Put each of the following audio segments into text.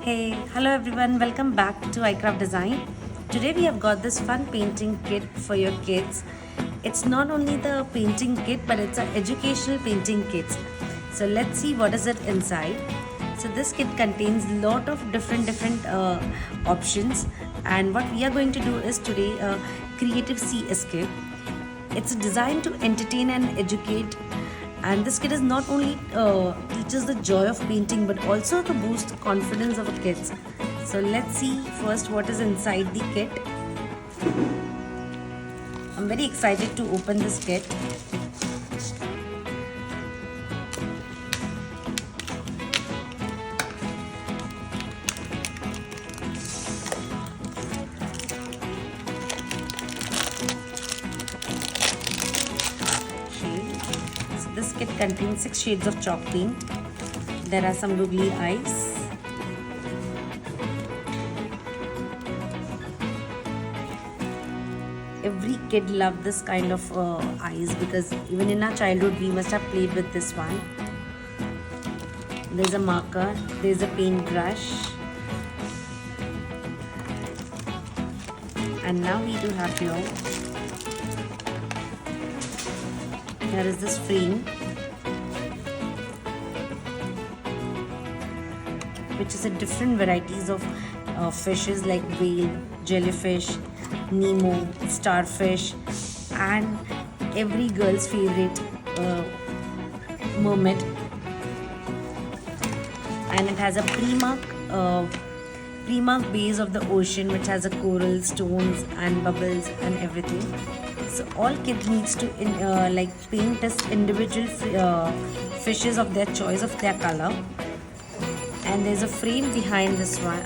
Hey, hello everyone, welcome back to iCraft Design. Today we have got this fun painting kit for your kids. It's not only the painting kit but it's an educational painting kit. So let's see what is it inside. So this kit contains lot of different options, and what we are going to do is today a creative Seascape. It's designed to entertain and educate, and this kit is not only teaches the joy of painting but also to boost confidence of kids. So let's see first what is inside the kit. I'm very excited to open this kit. This kit contains 6 shades of chalk paint. There are some googly eyes. Every kid loves this kind of eyes because even in our childhood we must have played with this one. There's a marker, there's a paintbrush, and now we do have here is this frame, which is a different varieties of fishes like whale, jellyfish, Nemo, starfish, and every girl's favorite mermaid. And it has a pre-mark base of the ocean, which has a coral, stones, and bubbles and everything. So all kids needs to paint this individual fishes of their choice of their color. And there's a frame behind this one.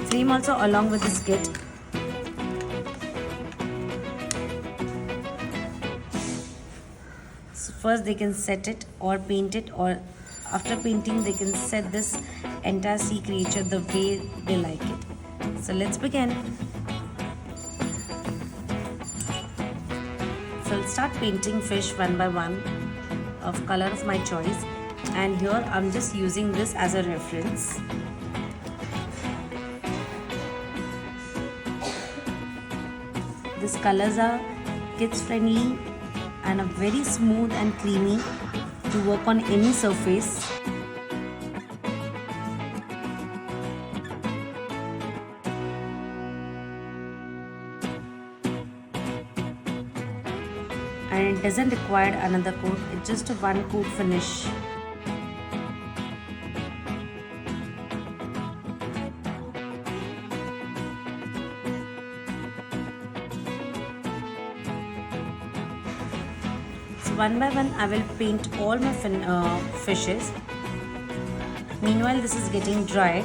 Frame also along with this kit. So first they can set it or paint it, or after painting they can set this entire sea creature the way they like it. So let's begin. So I'll start painting fish one by one of color of my choice, and here I'm just using this as a reference. These colors are kids friendly and are very smooth and creamy to work on any surface. And it doesn't require another coat, it's just a one coat finish. So one by one I will paint all my fishes. Meanwhile this is getting dried.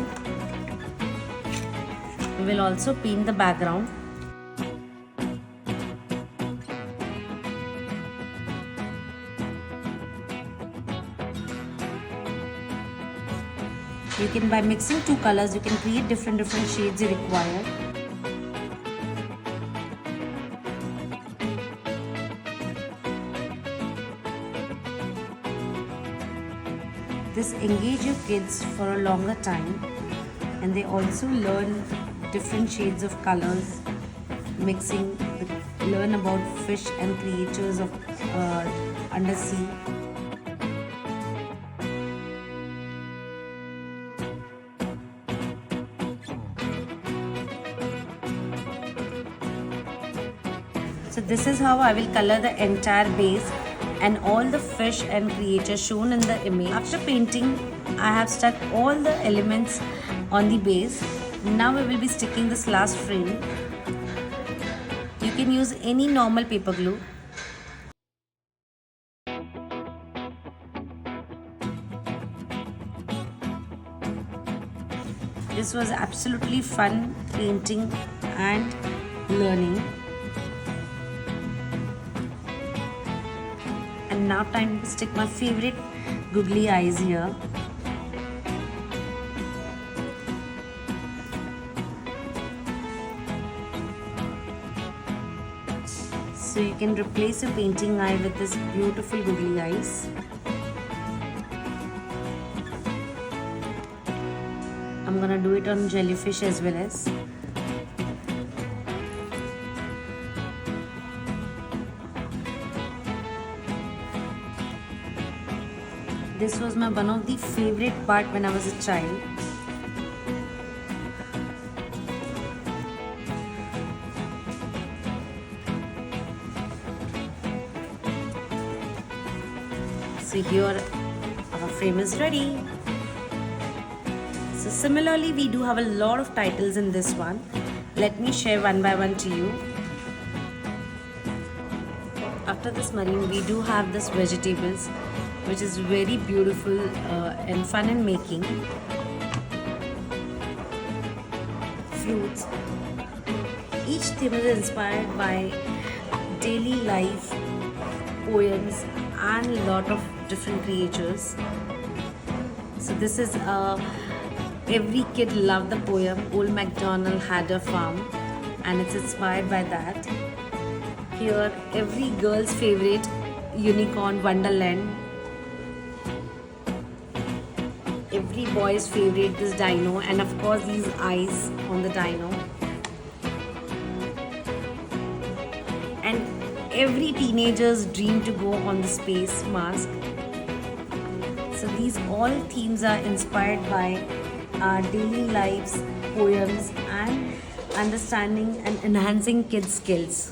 We will also paint the background. You can, by mixing two colors, you can create different shades you require. This engages your kids for a longer time, and they also learn different shades of colors, mixing, learn about fish and creatures of undersea. So this is how I will color the entire base and all the fish and creatures shown in the image. After painting, I have stuck all the elements on the base. Now we will be sticking this last frame. You can use any normal paper glue. This was absolutely fun painting and learning. And now time to stick my favorite googly eyes here. So you can replace your painting eye with this beautiful googly eyes. I'm gonna do it on jellyfish as well as. This was my one of the favorite part when I was a child. So here our frame is ready. So similarly we do have a lot of titles in this one. Let me share one by one to you. After this marine we do have this vegetables, which is very beautiful and fun in making. Fruits. Each theme is inspired by daily life, poems and a lot of different creatures. So this is every kid loved the poem Old MacDonald Had a Farm, and it's inspired by that. Here every girl's favorite unicorn Wonderland, every boy's favorite this dino, and of course these eyes on the dino, and every teenager's dream to go on the space mask. So these all themes are inspired by our daily lives, poems and understanding and enhancing kids skills.